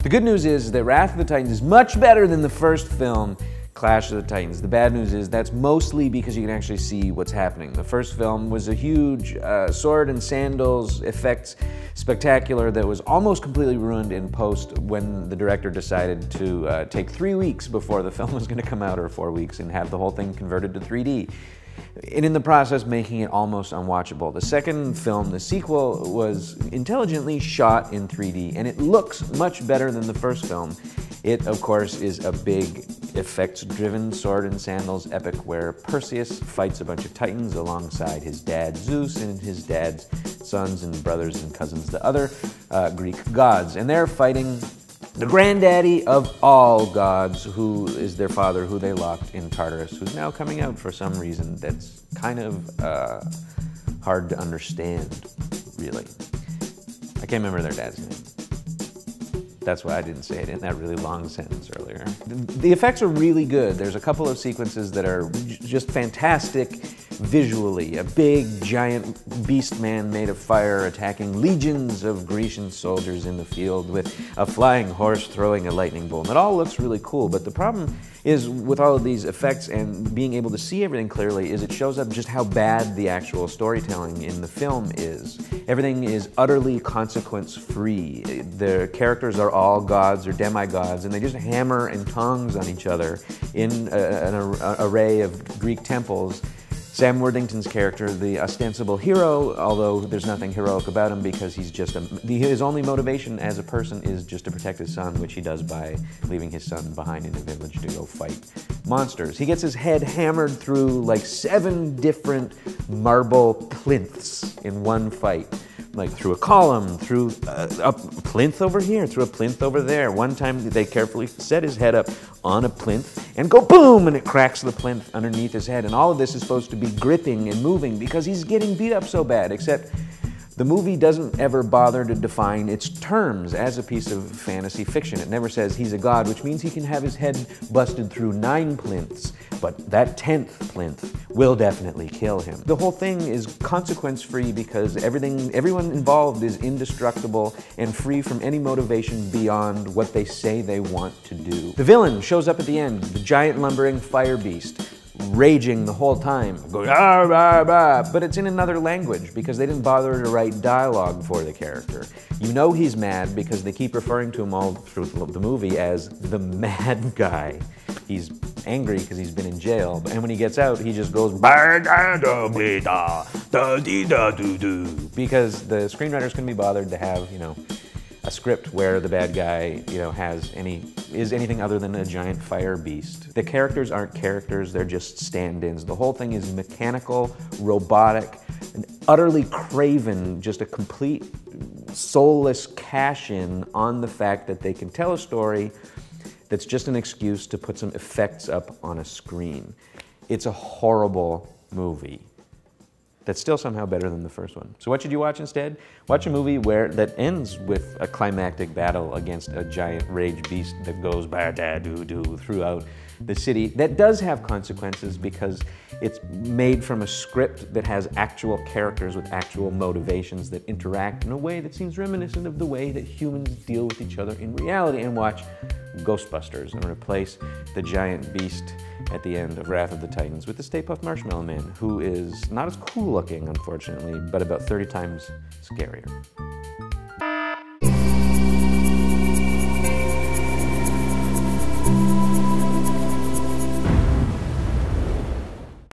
The good news is that Wrath of the Titans is much better than the first film, Clash of the Titans. The bad news is that's mostly because you can actually see what's happening. The first film was a huge sword and sandals effects spectacular that was almost completely ruined in post when the director decided to take 3 weeks before the film was going to come out, or 4 weeks, and have the whole thing converted to 3D. And in the process, making it almost unwatchable. The second film, the sequel, was intelligently shot in 3D, and it looks much better than the first film. It, of course, is a big effects-driven sword and sandals epic where Perseus fights a bunch of titans alongside his dad Zeus and his dad's sons and brothers and cousins, the other Greek gods. And they're fighting the granddaddy of all gods, who is their father, who they locked in Tartarus, who's now coming out for some reason that's kind of hard to understand, really. I can't remember their dad's name. That's why I didn't say it in that really long sentence earlier. The effects are really good. There's a couple of sequences that are just fantastic visually. A big, giant beast man made of fire attacking legions of Grecian soldiers in the field with a flying horse throwing a lightning bolt. It all looks really cool, but the problem is with all of these effects and being able to see everything clearly is it shows up just how bad the actual storytelling in the film is. Everything is utterly consequence-free. The characters are all gods or demigods, and they just hammer and tongs on each other in an array of Greek temples. Sam Worthington's character, the ostensible hero, although there's nothing heroic about him because he's just his only motivation as a person is just to protect his son, which he does by leaving his son behind in a village to go fight monsters. He gets his head hammered through like 7 different marble plinths in one fight. Like through a column, through a plinth over here, through a plinth over there. One time they carefully set his head up on a plinth and go boom, and it cracks the plinth underneath his head. And all of this is supposed to be gripping and moving because he's getting beat up so bad, except the movie doesn't ever bother to define its terms as a piece of fantasy fiction. It never says he's a god, which means he can have his head busted through 9 plinths, but that 10th plinth will definitely kill him. The whole thing is consequence-free because everyone involved is indestructible and free from any motivation beyond what they say they want to do. The villain shows up at the end, the giant lumbering fire beast, raging the whole time, going ah, rah, rah, but it's in another language because they didn't bother to write dialogue for the character. You know he's mad because they keep referring to him all through the movie as the mad guy. He's angry because he's been in jail, and when he gets out, he just goes because the screenwriters couldn't be bothered to have, you know, a script where the bad guy, you know, is anything other than a giant fire beast. The characters aren't characters, they're just stand-ins. The whole thing is mechanical, robotic, and utterly craven, just a complete soulless cash-in on the fact that they can tell a story that's just an excuse to put some effects up on a screen. It's a horrible movie that's still somehow better than the first one. So what should you watch instead? Watch a movie that ends with a climactic battle against a giant rage beast that goes ba-da-doo-doo throughout the city. That does have consequences because it's made from a script that has actual characters with actual motivations that interact in a way that seems reminiscent of the way that humans deal with each other in reality. And watch Ghostbusters and replace the giant beast at the end of Wrath of the Titans with the Stay Puft Marshmallow Man, who is not as cool looking, unfortunately, but about 30 times scarier.